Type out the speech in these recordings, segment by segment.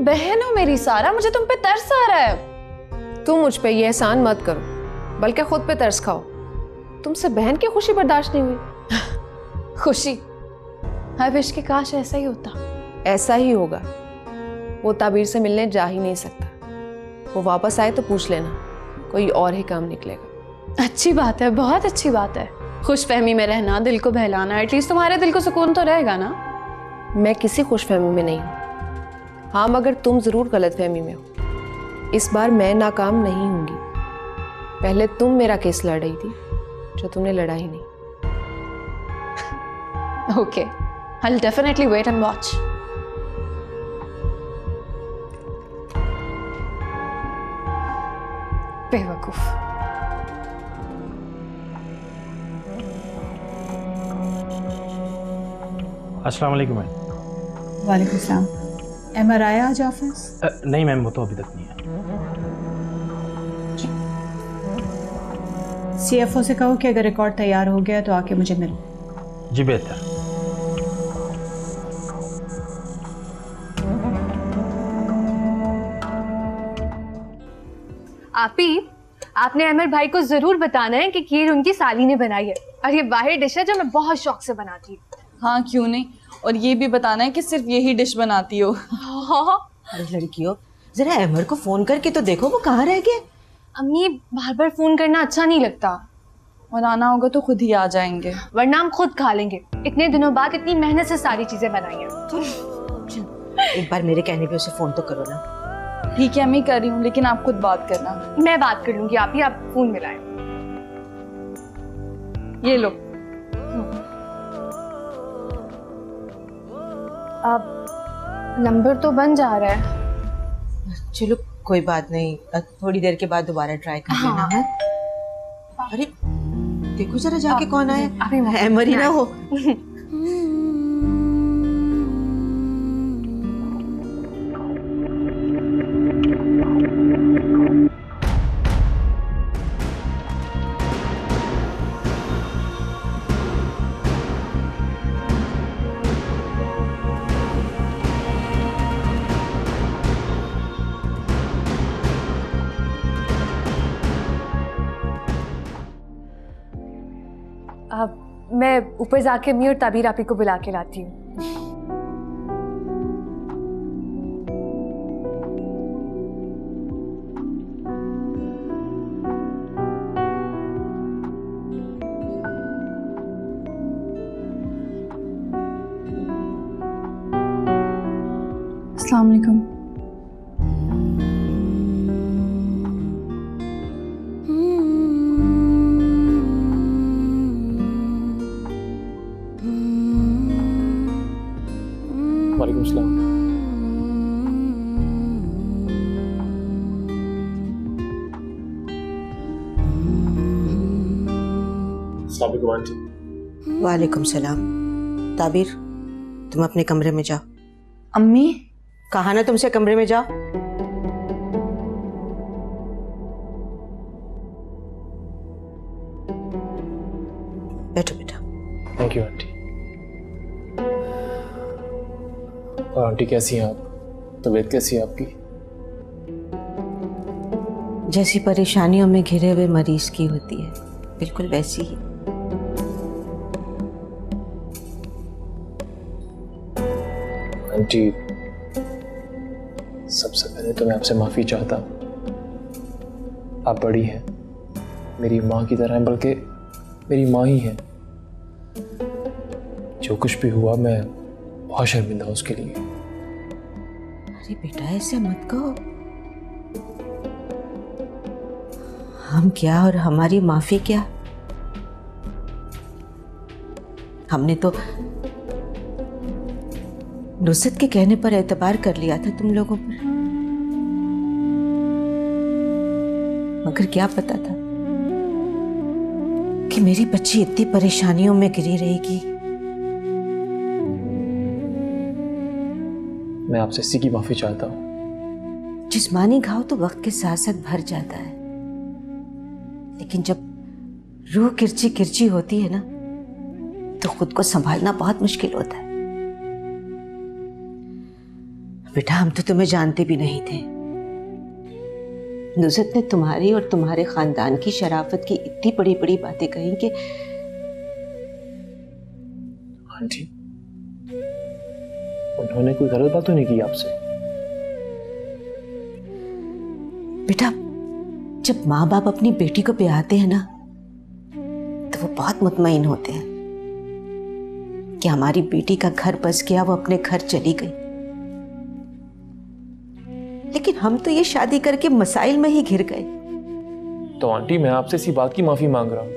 तुम बहन हो मेरी सारा, मुझे तुम पे तरस आ रहा है। तुम मुझ पे ये एहसान मत करो, बल्कि खुद पे तरस खाओ। तुमसे बहन की खुशी बर्दाश्त नहीं हुई। खुशी, आई विश कि काश ऐसा ही होता। ऐसा ही होगा। वो ताबीर से मिलने जा ही नहीं सकता। वो वापस आए तो पूछ लेना, कोई और ही काम निकलेगा। अच्छी बात है, बहुत अच्छी बात है। खुशफहमी में रहना, दिल को बहलाना, एटलीस्ट तुम्हारे दिल को सुकून तो रहेगा ना। मैं किसी खुशफहमी में नहीं हूँ। हाँ, मगर तुम जरूर गलतफहमी में हो। इस बार मैं नाकाम नहीं होंगी। पहले तुम मेरा केस लड़ रही थी, जो तुमने लड़ा ही नहीं। Okay, I'll definitely wait and watch. बेवकूफ। अस्सलाम वालेकुम मैम। वालेकुम सलाम। MRI आज ऑफिस? नहीं मैम, वो तो अभी तक नहीं है। CFO से कहो कि अगर रिकॉर्ड तैयार हो गया तो आके मुझे मिलो। जी बेहतर। आपने अमर भाई को जरूर बताना है कि खीर उनकी साली ने बनाई है और ये वाहिद डिश है जो मैं बहुत शौक से बनाती हूँ। हाँ क्यों नहीं, और ये भी बताना है कि सिर्फ यही डिश बनाती हो। अरे लड़कियों, जरा अमर को फोन करके तो देखो वो कहाँ रह गए। अम्मी, बार बार फोन करना अच्छा नहीं लगता, और आना होगा तो खुद ही आ जाएंगे, वरना हम खुद खा लेंगे। इतने दिनों बाद इतनी मेहनत से सारी चीजें बनाई हैं। एक बार मेरे कहने पे उसे फोन तो करो ना। ठीक है मैं कर रही हूँ, लेकिन आप खुद बात करना। मैं बात कर लूंगी, आप ही आप फोन मिलाएं। ये लो। अब नंबर तो बन जा रहा है। चलो कोई बात नहीं, थोड़ी देर के बाद दोबारा ट्राई कर लेना है। अरे देखो जरा जाके कौन आया। अमर ही ना हो। मैं ऊपर जाके अम्मी और ताबीर आपी को बुला के लाती हूँ। अस्सलाम वालेकुम। वालेकुम सलाम। अस्सलाम वालेकुम आंटी। वालेकुम सलाम। ताबीर, तुम अपने कमरे में जाओ। अम्मी, कहा ना तुमसे कमरे में जाओ। बैठो बेटा। Thank you aunty. और आंटी कैसी हैं आप? तबीयत कैसी है आपकी? जैसी परेशानियों में घिरे हुए मरीज की होती है, बिल्कुल वैसी ही। आंटी, सबसे पहले तो मैं आपसे माफ़ी चाहता हूँ। आप बड़ी हैं, मेरी माँ की तरह हैं, बल्कि मेरी माँ ही हैं। जो कुछ भी हुआ मैं बहुत शर्मिंदा हूँ उसके लिए। अरे बेटा ऐसे मत कहो। हम क्या और हमारी माफी क्या। हमने तो नुसरत के कहने पर एतबार कर लिया था तुम लोगों पर, मगर क्या पता था कि मेरी बच्ची इतनी परेशानियों में गिरी रहेगी। मैं आपसे इसी की माफ़ी चाहता हूँ। जिस्मानी घाव तो वक्त के साथ साथ भर जाता है, लेकिन जब रूह किरची किरची होती है ना, तो खुद को संभालना बहुत मुश्किल होता है। बेटा हम तो तुम्हें जानते भी नहीं थे। नुसरत ने तुम्हारी और तुम्हारे खानदान की शराफत की इतनी बड़ी बड़ी बातें कही कि आंटी, उन्होंने कोई गलत बात तो नहीं की आपसे? बेटा जब माँ बाप अपनी बेटी को ब्याहते हैं ना तो वो बहुत मुतमईन होते हैं कि हमारी बेटी का घर बस गया, वो अपने घर चली गई। लेकिन हम तो ये शादी करके मसाइल में ही घिर गए। तो आंटी मैं आपसे इसी बात की माफी मांग रहा हूं।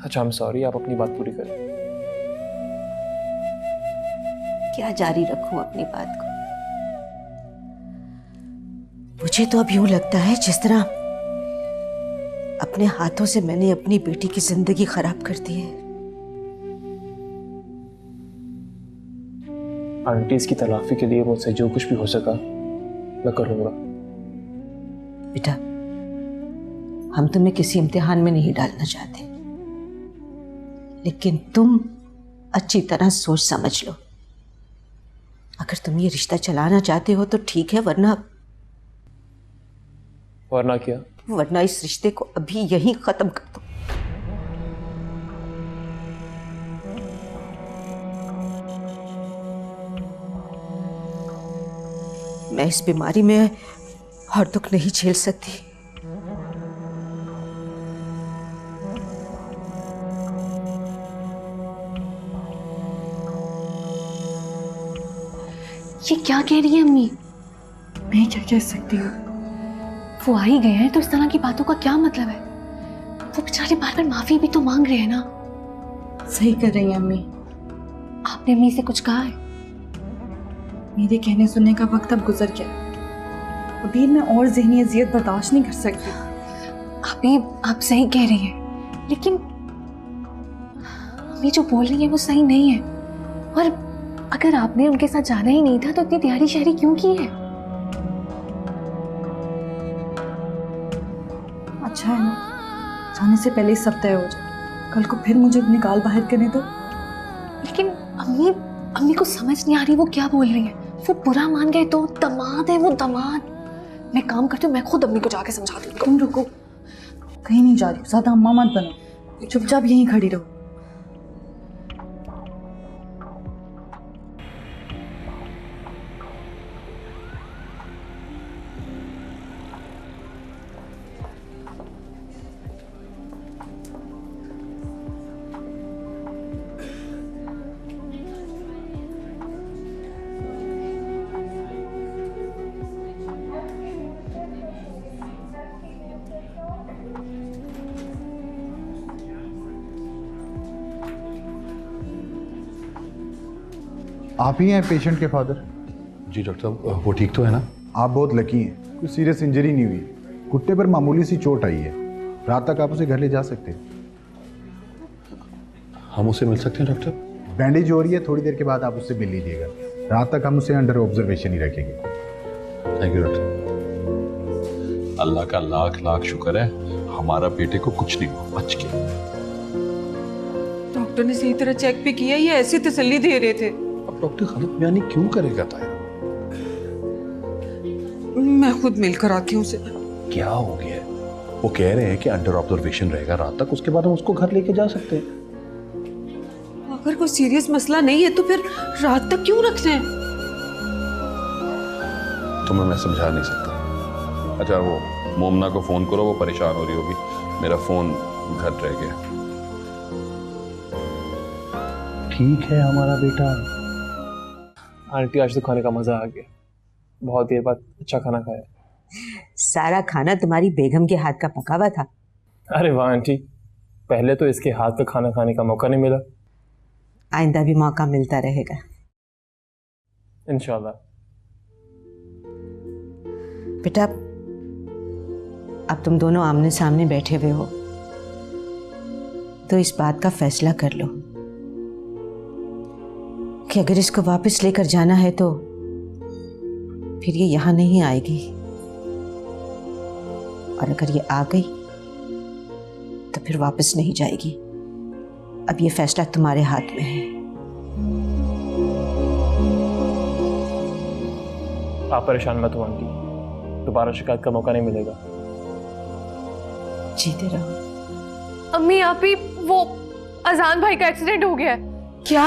अच्छा, आई एम सॉरी, आप अपनी बात पूरी करें। क्या जारी रखूं अपनी बात को? मुझे तो अब यूं लगता है जिस तरह अपने हाथों से मैंने अपनी बेटी की जिंदगी खराब कर दी है। आंटी, इसकी तलाफी के लिए मुझसे जो कुछ भी हो सका मैं करूंगा। बेटा हम तुम्हें किसी इम्तिहान में नहीं डालना चाहते, लेकिन तुम अच्छी तरह सोच समझ लो। अगर तुम ये रिश्ता चलाना चाहते हो तो ठीक है, वरना क्या? वरना इस रिश्ते को अभी यहीं खत्म कर दो। मैं इस बीमारी में और दुख नहीं झेल सकती। ये क्या कह रही है अम्मी? मैं क्या कह सकती हूँ? वो आ ही गए हैं तो इस तरह की बातों का क्या मतलब है? वो बेचारे बार बार माफी भी तो मांग रहे हैं ना। सही कर रही हैं अम्मी। आपने अम्मी से कुछ कहा है? मेरे कहने सुनने का वक्त अब गुजर गया। अभी मैं और ज़हनी अजियत बर्दाश्त नहीं कर सकती। अभी आप सही कह रही हैं, लेकिन अम्मी जो बोल रही है वो सही नहीं है। और अगर आपने उनके साथ जाना ही नहीं था तो इतनी तैयारी शहरी क्यों की है? अच्छा है ना, जाने से पहले ही सब तय हो जाए। कल को फिर मुझे निकाल बाहर करने दो। लेकिन अम्मी को समझ नहीं आ रही वो क्या बोल रही है। वो बुरा मान गए तो दामाद है वो, दामाद। मैं काम करती हूँ, मैं खुद अम्मी को जाके समझा दूँ। तुम रुको, कहीं नहीं जा रही, ज्यादा अम्मा मत बनो, चुपचाप यहीं खड़ी रहो। आप ही हैं पेशेंट के फादर? जी डॉक्टर साहब, वो ठीक तो है ना? आप बहुत लकी हैं, कोई सीरियस इंजरी नहीं हुई। घुटने पर मामूली सी चोट आई है। रात तक आप उसे घर ले जा सकते हैं। हम उसे मिल सकते हैं डॉक्टर? बैंडेज हो रही है, थोड़ी देर के बाद आप उससे मिल लीजिएगा। रात तक हम उसे अंडर ऑब्जर्वेशन ही रखेंगे। Thank you doctor. अल्लाह का लाख लाख शुक्र है, हमारा बेटे को कुछ नहीं हुआ, बच गया। डॉक्टर ने सही तरह चेक भी किया, ये ऐसी तसल्ली दे रहे थे। अब डॉक्टर गलत बयानी क्यों करेगा ताया? मैं खुद मिलकर आती हूँ उसे। क्या हो गया? वो कह रहे हैं कि अंडर ऑब्जर्वेशन रहेगा रात तक, उसके बाद हम उसको घर लेके जा सकते हैं। अगर कोई सीरियस मसला नहीं है तो फिर रात तक क्यों रखना है? तुम्हें मैं समझा नहीं सकता। अच्छा, वो मोमना को फोन करो, वो परेशान हो रही होगी। मेरा फोन घर रह गया। ठीक है हमारा बेटा। आंटी, आज तो खाने का मजा आ गया। बहुत देर बाद अच्छा खाना खाया। सारा खाना तुम्हारी बेगम के हाथ का पका हुआ था। अरे वाह आंटी, पहले तो इसके हाथ का खाना खाने का मौका नहीं मिला। आइंदा भी मौका मिलता रहेगा इंशाल्लाह। बेटा, अब तुम दोनों आमने सामने बैठे हुए हो तो इस बात का फैसला कर लो कि अगर इसको वापस लेकर जाना है तो फिर ये यहां नहीं आएगी, और अगर ये आ गई तो फिर वापस नहीं जाएगी। अब ये फैसला तुम्हारे हाथ में है। आप परेशान मत हो आंटी, दोबारा शिकायत का मौका नहीं मिलेगा। जीते रहो। अम्मी आप ही, वो अजान भाई का एक्सीडेंट हो गया है। क्या?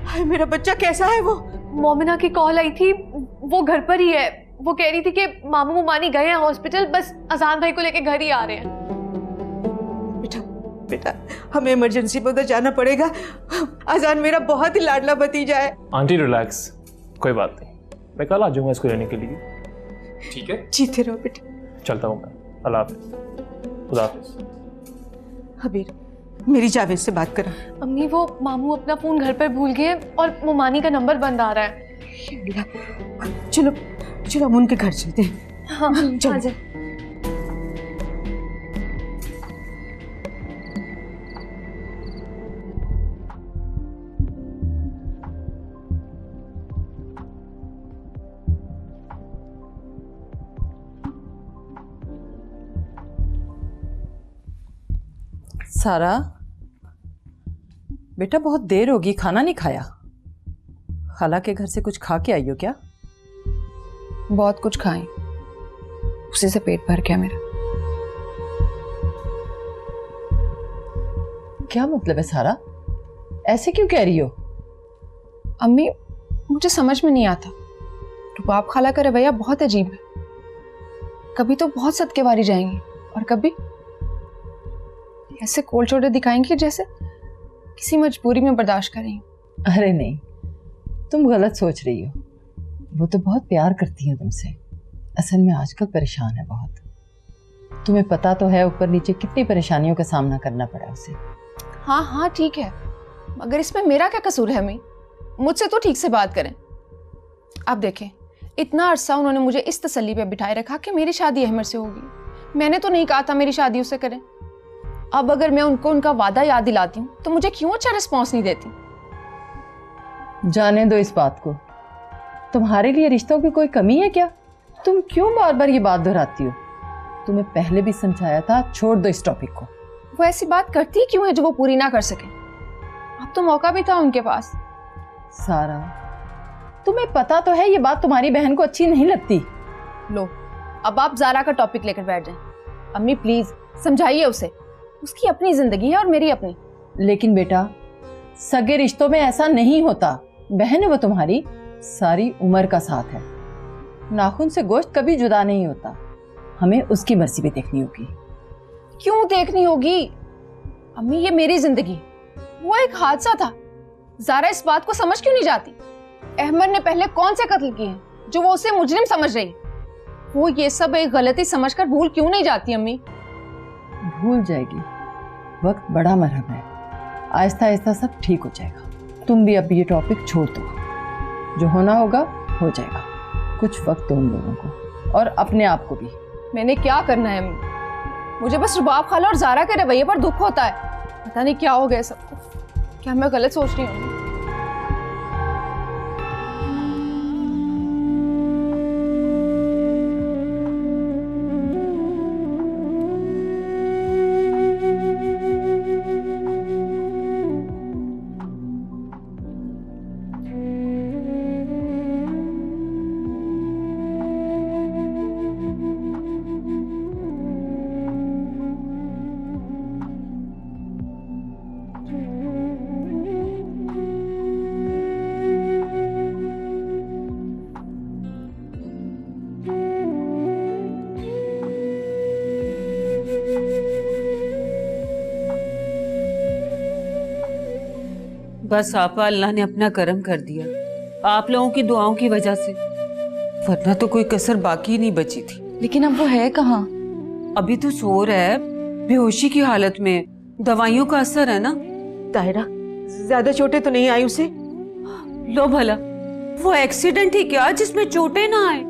हाय मेरा बच्चा कैसा है वो? मोमिना की कॉल आई थी, वो घर पर ही है। वो कह रही थी कि मामू मुमानी गए हैं हॉस्पिटल, बस अजान भाई को लेके घर ही आ रहे हैं। बेटा बेटा हमें इमरजेंसी में उधर जाना पड़ेगा। अजान मेरा बहुत ही लाडला भतीजा है। आंटी रिलैक्स, कोई बात नहीं, मैं कल आ जाऊंगा इसको लेने के लिए। ठीक है, जीते रहो बेटा। चलता हूँ मैं। अल्लाह हाफिज। खुदा हाफिज। हबीर मेरी जावेद से बात करा। अम्मी वो मामू अपना फोन घर पर भूल गए और मुमानी का नंबर बंद आ रहा है। चलो चलो हम उनके घर चलते हैं। हाँ चलो। सारा बेटा बहुत देर होगी, खाना नहीं खाया? खाला के घर से कुछ खा के आई हो क्या? बहुत कुछ खाएं, उसी से पेट भर गया मेरा। क्या मतलब है सारा, ऐसे क्यों कह रही हो? अम्मी मुझे समझ में नहीं आता, रुबाब खाला का रवैया बहुत अजीब है। कभी तो बहुत सदकेवारी जाएंगी और कभी ऐसे कोल छोटे दिखाएंगी जैसे किसी मजबूरी में बर्दाश्त करेंगी। अरे नहीं, तुम गलत सोच रही हो। वो तो बहुत प्यार करती है तुमसे, असल में आजकल परेशान है बहुत। तुम्हें पता तो है ऊपर नीचे कितनी परेशानियों का सामना करना पड़ा उसे। हाँ हाँ ठीक है, मगर इसमें मेरा क्या कसूर है अम्मी? मुझसे तो ठीक से बात करें। आप देखें, इतना अरसा उन्होंने मुझे इस तसल्ली पे बिठाए रखा कि मेरी शादी अहमद से होगी। मैंने तो नहीं कहा था मेरी शादी उससे करें। अब अगर मैं उनको उनका वादा याद दिलाती हूँ तो मुझे क्यों अच्छा रिस्पॉन्स नहीं देती? जाने दो इस बात को। तुम्हारे लिए रिश्तों की कोई कमी है क्या? तुम क्यों बार बार ये बात दोहराती हो? तुम्हें पहले भी समझाया था, छोड़ दो इस टॉपिक को। वो ऐसी बात करती क्यों है जो वो पूरी ना कर सके? अब तो मौका भी था उनके पास। सारा तुम्हें पता तो है ये बात तुम्हारी बहन को अच्छी नहीं लगती। लो अब आप ज़ारा का टॉपिक लेकर बैठ जाएं। अम्मी प्लीज समझाइए उसे, उसकी अपनी जिंदगी है और मेरी अपनी। लेकिन बेटा सगे रिश्तों में ऐसा नहीं होता। बहन है वो तुम्हारी, सारी उम्र का साथ है। नाखून से गोश्त कभी जुदा नहीं होता। हमें उसकी मर्जी भी देखनी होगी। क्यों देखनी होगी अम्मी? ये मेरी जिंदगी, वो एक हादसा था। ज़ारा इस बात को समझ क्यों नहीं जाती? अहमद ने पहले कौन से कत्ल किए हैं जो वो उसे मुजरिम समझ रही? वो ये सब एक गलती समझकर भूल क्यों नहीं जाती अम्मी? भूल जाएगी, वक्त बड़ा मरहम है, आहिस्ता आहिस्ता सब ठीक हो जाएगा। तुम भी अब ये टॉपिक छोड़ दो, जो होना होगा हो जाएगा। कुछ वक्त दो उन लोगों को और अपने आप को भी। मैंने क्या करना है अम्मी? मुझे बस रुबाब खाला और ज़ारा के रवैये पर दुख होता है। पता नहीं क्या हो गया सबको। क्या मैं गलत सोच रही हूँ? बस आपा अल्लाह ने अपना करम कर दिया आप लोगों की दुआओं की वजह से, वरना तो कोई कसर बाकी नहीं बची थी। लेकिन अब वो है कहाँ? अभी तो सो रहा है, बेहोशी की हालत में। दवाइयों का असर है ना। ताहिरा ज्यादा चोटें तो नहीं आई उसे? लो भला, वो एक्सीडेंट ही क्या जिसमें चोटें ना आए?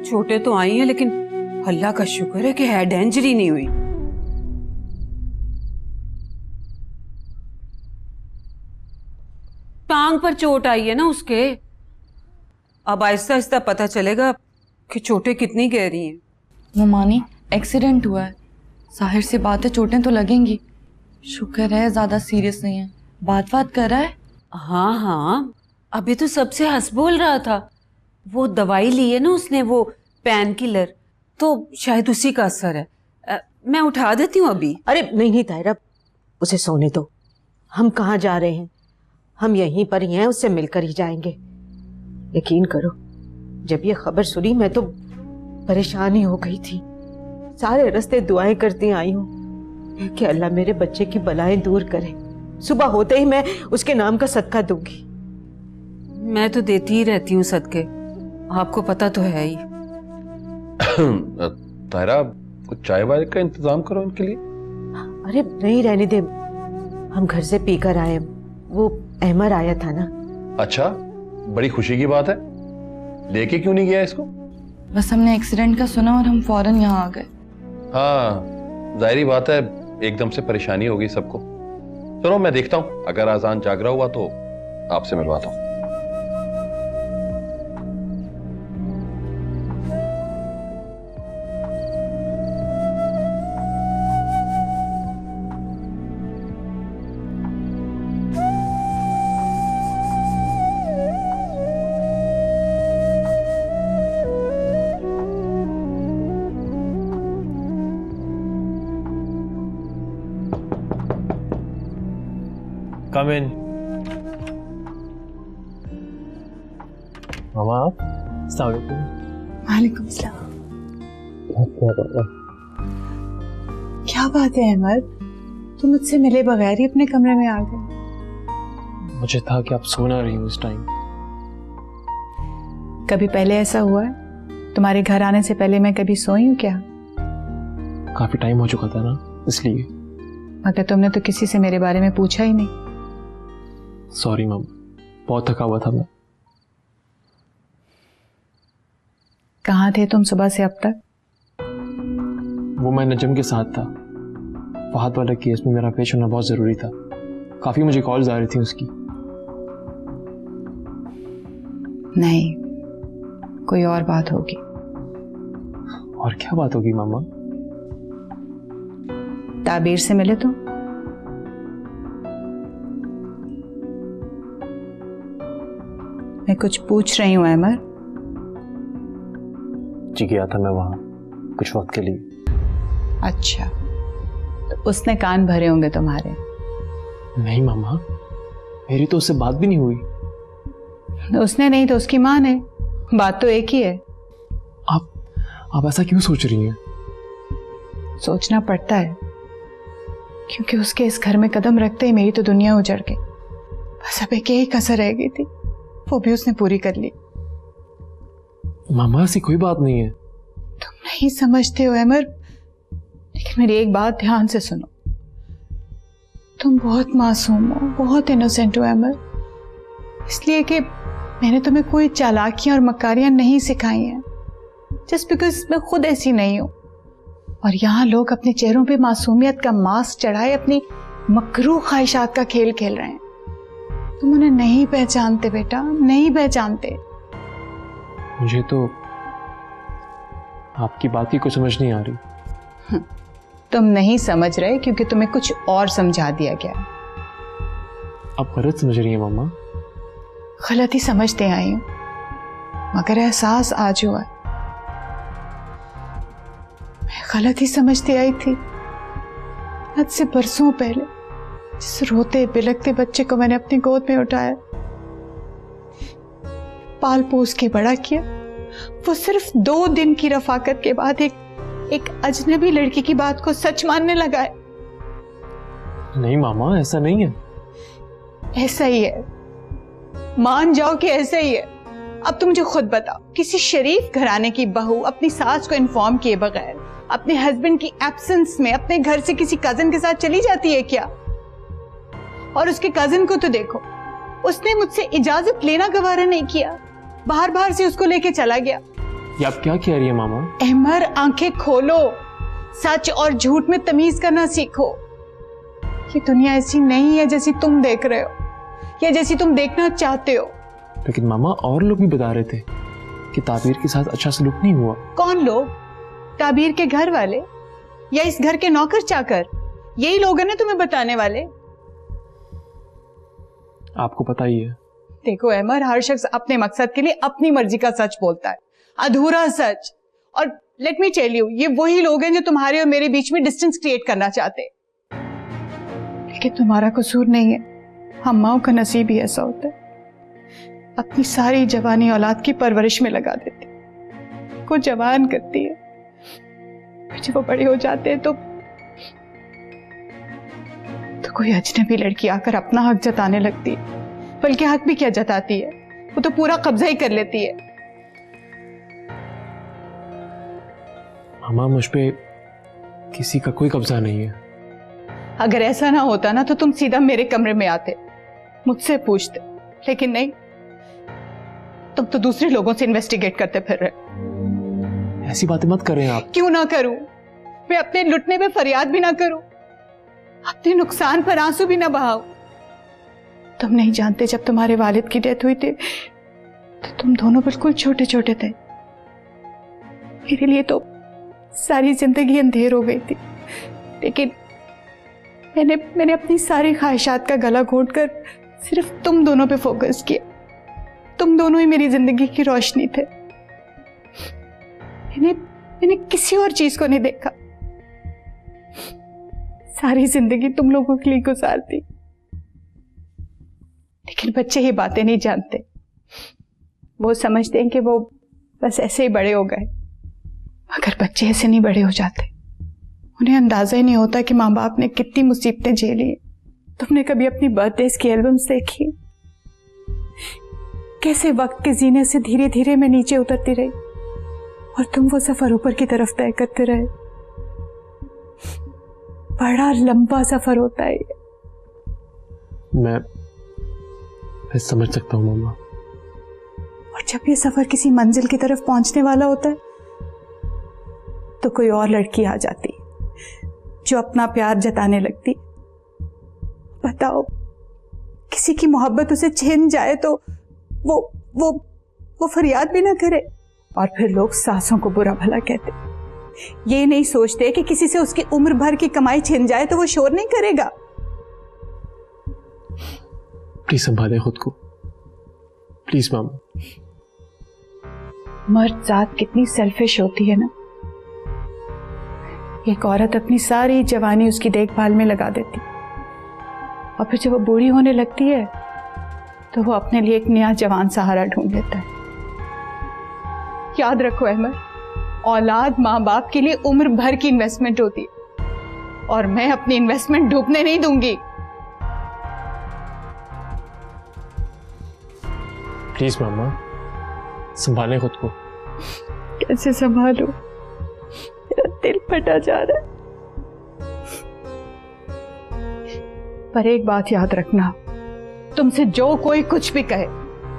चोटें तो आई हैं, लेकिन अल्लाह का शुक्र है कि हेड इंजरी नहीं हुई। टांग पर चोट आई है ना उसके। अब आहिस्ता आहिस्ता पता चलेगा कि चोटें कितनी गहरी हैं। मुमानी एक्सीडेंट हुआ है, जाहिर सी बात है चोटें तो लगेंगी। शुक्र है ज्यादा सीरियस नहीं है। बात कर रहा है? हाँ हाँ, अभी तो सबसे हंस बोल रहा था। वो दवाई ली है ना उसने, वो पेन किलर, तो शायद उसी का असर है। मैं उठा देती हूँ अभी। अरे नहीं नहीं तायरा, उसे सोने दो। हम कहाँ जा रहे हैं, हम यहीं पर ही हैं, उससे मिलकर ही जाएंगे। यकीन करो, जब ये खबर सुनी मैं तो परेशान ही हो गई थी। सारे रास्ते दुआएं करती आई हूँ कि अल्लाह मेरे बच्चे की बलाएं दूर करे। सुबह होते ही मैं उसके नाम का सदका दूंगी। मैं तो देती ही रहती हूँ सदके, आपको पता तो है ही। तायरा, कुछ चाय वाय का इंतजाम करो इनके लिए। अरे नहीं, रहने दे, हम घर से पीकर आए। वो अहमर आया था ना। अच्छा, बड़ी खुशी की बात है। लेके क्यों नहीं गया इसको? बस हमने एक्सीडेंट का सुना और हम फौरन यहाँ आ गए। हाँ, जाहिर बात है, एकदम से परेशानी हो गई सबको। चलो मैं देखता हूँ, अगर आजान जाग रहा हुआ तो आपसे मिलवाता हूँ। Come in. मामा आप? अस्सलाम वालेकुम। वालेकुम सलाम। क्या बात है अहमद, तुम मुझसे मिले बगैर ही अपने कमरे में आ गए? मुझे था कि आप सो ना रही हो इस टाइम। कभी पहले ऐसा हुआ है? तुम्हारे घर आने से पहले मैं कभी सोई हूँ क्या? काफी टाइम हो चुका था ना, इसलिए। मगर तुमने तो किसी से मेरे बारे में पूछा ही नहीं। सॉरी मामा, बहुत थका हुआ था मैं। कहाँ थे तुम सुबह से अब तक? वो मैं नजम के साथ था। फहद वाला केस में मेरा पेश होना बहुत जरूरी था। काफी मुझे कॉल्स आ रही थी उसकी। नहीं, कोई और बात होगी। और क्या बात होगी मामा? ताबीर से मिले तुम? मैं कुछ पूछ रही हूँ अहमद। जी गया था मैं वहां कुछ वक्त के लिए। अच्छा, तो उसने कान भरे होंगे तुम्हारे। नहीं मामा, मेरी तो उससे बात भी नहीं हुई। उसने नहीं तो उसकी माँ ने, बात तो एक ही है। आप ऐसा क्यों सोच रही हैं? सोचना पड़ता है, क्योंकि उसके इस घर में कदम रखते ही मेरी तो दुनिया उजड़ गई। बस अब एक ही कसर रह गई थी, वो भी उसने पूरी कर ली। मामा ऐसी कोई बात नहीं है। तुम नहीं समझते हो अमर, लेकिन मेरी एक बात ध्यान से सुनो। तुम बहुत मासूम हो, बहुत इनोसेंट हो अमर, इसलिए कि मैंने तुम्हें कोई चालाकियां और मकारियां नहीं सिखाई हैं, जस्ट बिकॉज मैं खुद ऐसी नहीं हूं। और यहाँ लोग अपने चेहरों पे मासूमियत का मास्क चढ़ाए अपनी मकरू ख्वाहिशात का खेल खेल रहे हैं। तुम उन्हें नहीं पहचानते बेटा, नहीं पहचानते। मुझे तो आपकी बात की कुछ समझ नहीं आ रही। तुम नहीं समझ रहे क्योंकि तुम्हें कुछ और समझा दिया गया। आप गलत समझ रही हैं मामा। गलत ही समझते आई हूं, मगर एहसास आज हुआ। मैं गलत ही समझती आई थी। आज से बरसों पहले जिस रोते बिलखते बच्चे को मैंने अपनी गोद में उठाया, पाल पोस के बड़ा किया, वो सिर्फ 2 दिन की रफाकत के बाद एक अजनबी लड़की की बात को सच मानने लगा है। नहीं मामा, ऐसा नहीं है। ऐसा ही है, मान जाओ कि ऐसा ही है। अब तुम मुझे खुद बताओ, किसी शरीफ घराने की बहू अपनी सास को इन्फॉर्म किए बगैर अपने हस्बैंड की एब्सेंस में अपने घर से किसी कजिन के साथ चली जाती है क्या? और उसके कजिन को तो देखो, उसने मुझसे इजाजत लेना गवारा नहीं किया, बाहर बाहर से उसको लेके चला गया। ये आप क्या कह रही है मामा? अहमर, आंखें खोलो, सच और झूठ में तमीज करना सीखो। ये दुनिया ऐसी नहीं है जैसी तुम देख रहे हो या जैसी तुम देखना चाहते हो। लेकिन मामा, और लोग भी बता रहे थे कि ताबीर के साथ अच्छा सलूक नहीं हुआ। कौन लोग? ताबीर के घर वाले या इस घर के नौकर चाकर? यही लोग हैं ना तुम्हें बताने वाले। आपको पता ही है। देखो अमर, हर शख्स अपने मकसद के लिए अपनी मर्जी का सच बोलता है, अधूरा सच। और लेट मी टेल यू, ये वही लोग हैं जो तुम्हारे और मेरे बीच में डिस्टेंस क्रिएट करना चाहते हैं। लेकिन तुम्हारा कसूर नहीं है, हम माओ का नसीब ही ऐसा होता है। अपनी सारी जवानी औलाद की परवरिश में लगा देती, को जवान करती है, फिर जब वो बड़े हो जाते हैं तो कोई अजनबी लड़की आकर अपना हक जताने लगती है। बल्कि हक भी क्या जताती है, वो तो पूरा कब्जा ही कर लेती है। मामा, मुझ पे किसी का कोई कब्जा नहीं है। अगर ऐसा ना होता ना तो तुम सीधा मेरे कमरे में आते, मुझसे पूछते, लेकिन नहीं, तुम तो दूसरे लोगों से इन्वेस्टिगेट करते फिर रहे। ऐसी बातें मत करें आप। क्यों ना करूं? मैं अपने लुटने पे फरियाद भी ना करूं, अपने नुकसान पर आंसू भी ना बहाऊं। तुम नहीं जानते, जब तुम्हारे वालिद की डेथ हुई थी तो तुम दोनों बिल्कुल छोटे छोटे थे। मेरे लिए तो सारी जिंदगी अंधेर हो गई थी, लेकिन मैंने अपनी सारी ख्वाहिशात का गला घोंटकर सिर्फ तुम दोनों पे फोकस किया। तुम दोनों ही मेरी जिंदगी की रोशनी थे। मैंने किसी और चीज को नहीं देखा। सारी जिंदगी तुम लोगों के लिए गुजारती, लेकिन बच्चे ये बातें नहीं जानते। वो समझते हैं कि वो बस ऐसे ही बड़े हो गए, मगर बच्चे ऐसे नहीं बड़े हो जाते। उन्हें अंदाजा ही नहीं होता कि माँ बाप ने कितनी मुसीबतें झेली। तुमने कभी अपनी बर्थडेज की एल्बम्स देखी? कैसे वक्त के जीने से धीरे धीरे मैं नीचे उतरती रही और तुम वो सफर ऊपर की तरफ तय करते रहे। बड़ा लंबा सफर होता है ये। मैं समझ सकता हूँ मामा। और जब ये सफर किसी मंजिल की तरफ पहुंचने वाला होता है तो कोई और लड़की आ जाती जो अपना प्यार जताने लगती। बताओ, किसी की मोहब्बत उसे छिन जाए तो वो फरियाद भी ना करे, और फिर लोग सासों को बुरा भला कहते। ये नहीं सोचते कि किसी से उसकी उम्र भर की कमाई छिन जाए तो वो शोर नहीं करेगा। प्लीज संभाले खुद को, प्लीज मामा। मर्द जात कितनी सेल्फिश होती है ना। एक औरत अपनी सारी जवानी उसकी देखभाल में लगा देती, और फिर जब वो बूढ़ी होने लगती है तो वो अपने लिए एक नया जवान सहारा ढूंढ लेता है। याद रखो अहमद, औलाद माँ बाप के लिए उम्र भर की इन्वेस्टमेंट होती है, और मैं अपनी इन्वेस्टमेंट डूबने नहीं दूंगी। प्लीज मामा, संभालें खुद को। कैसे संभालूं? मेरा दिल फटा जा रहा है। पर एक बात याद रखना, तुमसे जो कोई कुछ भी कहे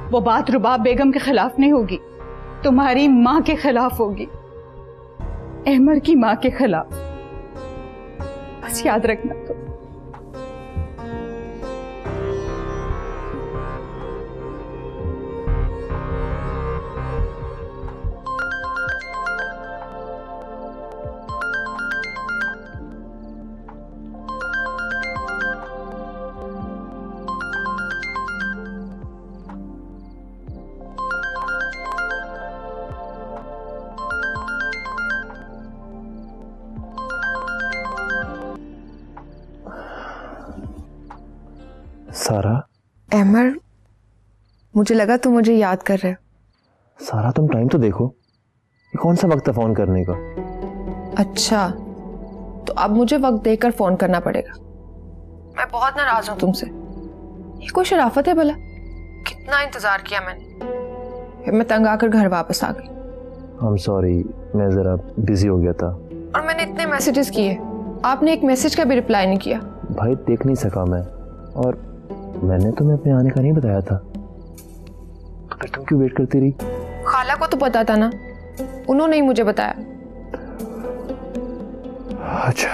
वो बात रुबाब बेगम के खिलाफ नहीं होगी, तुम्हारी माँ के खिलाफ होगी, अहमर की माँ के खिलाफ। बस याद रखना। तो सारा। अहमर, मुझे लगा तुम मुझे याद कर रहे हो। सारा, तुम टाइम तो देखो, ये कौन सा वक्त है फोन करने का? अच्छा, तो अब मुझे वक्त देकर फोन करना पड़ेगा। मैं बहुत नाराज हूँ तुमसे। ये कोई शराफत है भला? कितना इंतजार किया मैंने, फिर मैं तंग आकर घर वापस आ गई। I'm sorry, मैं जरा बिजी हो गया था। और मैंने इतने मैसेजेस किए, आपने एक मैसेज का भी रिप्लाई नहीं किया। भाई देख नहीं सका मैं, और मैंने तुम्हें अपने आने का नहीं बताया था, तो फिर तुम क्यों वेट करती रही? खाला को तो पता था ना, उन्होंने ही मुझे बताया। अच्छा,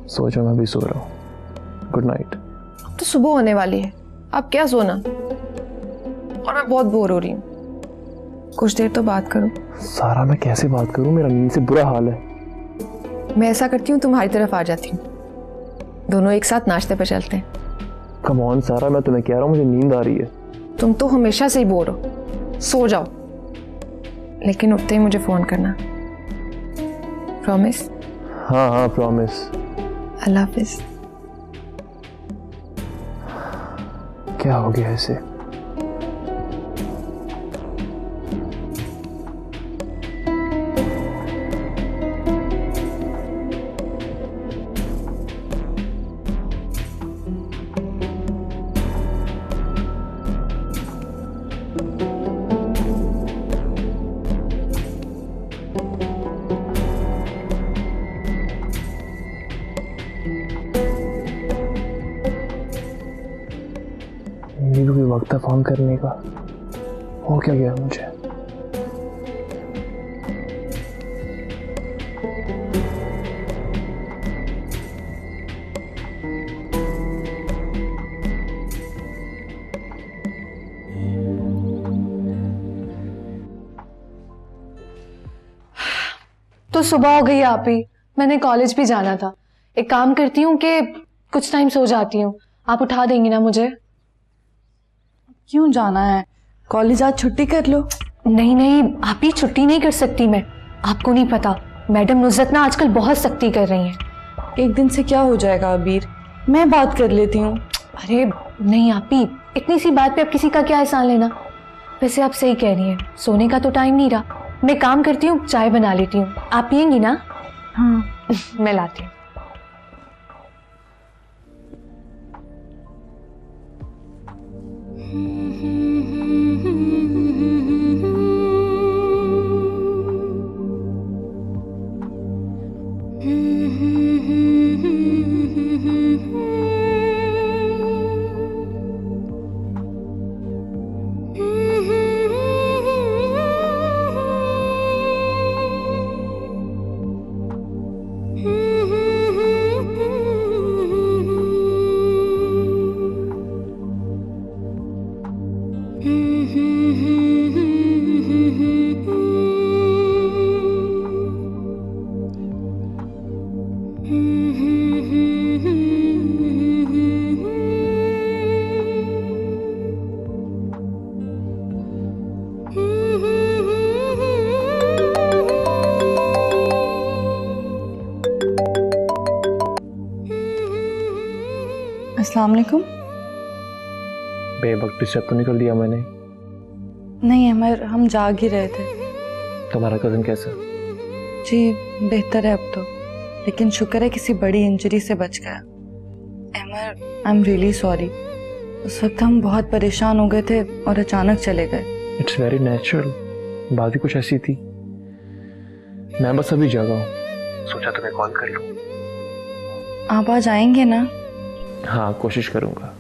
सोचा मैं भी सो रहा हूँ। Good night. अब तो सुबह होने वाली है, अब क्या सोना, और मैं बहुत बोर हो रही हूँ। कुछ देर तो बात करो। सारा, मैं कैसे बात करूँ, मेरा नींद से बुरा हाल है। मैं ऐसा करती हूँ, तुम्हारी तरफ आ जाती हूँ, दोनों एक साथ नाश्ते पे चलते हैं। कम ऑन सारा, मैं तुम्हें कह रहा हूँ मुझे नींद आ रही है। तुम तो हमेशा से ही बोर हो, सो जाओ, लेकिन उठते ही मुझे फोन करना। प्रॉमिस? हाँ हाँ प्रॉमिस। अल्लाह हाफिज। क्या हो गया इसे? ये भी वक्त है फोन करने का, हो क्या गया मुझे? तो सुबह हो गई आप ही, मैंने कॉलेज भी जाना था। एक काम करती हूँ कि कुछ टाइम सो जाती हूँ, आप उठा देंगी ना मुझे? क्यों जाना है? कॉलेज आज छुट्टी कर लो। नहीं नहीं आप ही, छुट्टी नहीं कर सकती मैं। आपको नहीं पता, मैडम नुज़रत ना आजकल बहुत सख्ती कर रही हैं। एक दिन से क्या हो जाएगा अबीर, मैं बात कर लेती हूँ। अरे नहीं आप ही, इतनी सी बात पे अब किसी का क्या एहसान लेना। वैसे आप सही कह रही हैं, सोने का तो टाइम नहीं रहा। मैं काम करती हूँ, चाय बना लेती हूँ, आप पियेंगी ना? हाँ मैं लाती हूँ। अस्सलाम वालेकुम। बेवक्त डिस्टर्ब तो नहीं कर दिया मैंने? नहीं अमर, हम जाग ही रहे थे। तुम्हारा कजन कैसा? जी बेहतर है अब तो, लेकिन शुक्र है किसी बड़ी इंजरी से बच गया। अमर आई एम रियली सॉरी, उस वक्त हम बहुत परेशान हो गए थे और अचानक चले गए। इट्स वेरी नेचुरल, बात ही कुछ ऐसी थी। मैं बस अभी जगा हूँ, सोचा तुम्हें कॉल कर लूँ। आप आज आएंगे ना? हाँ कोशिश करूँगा।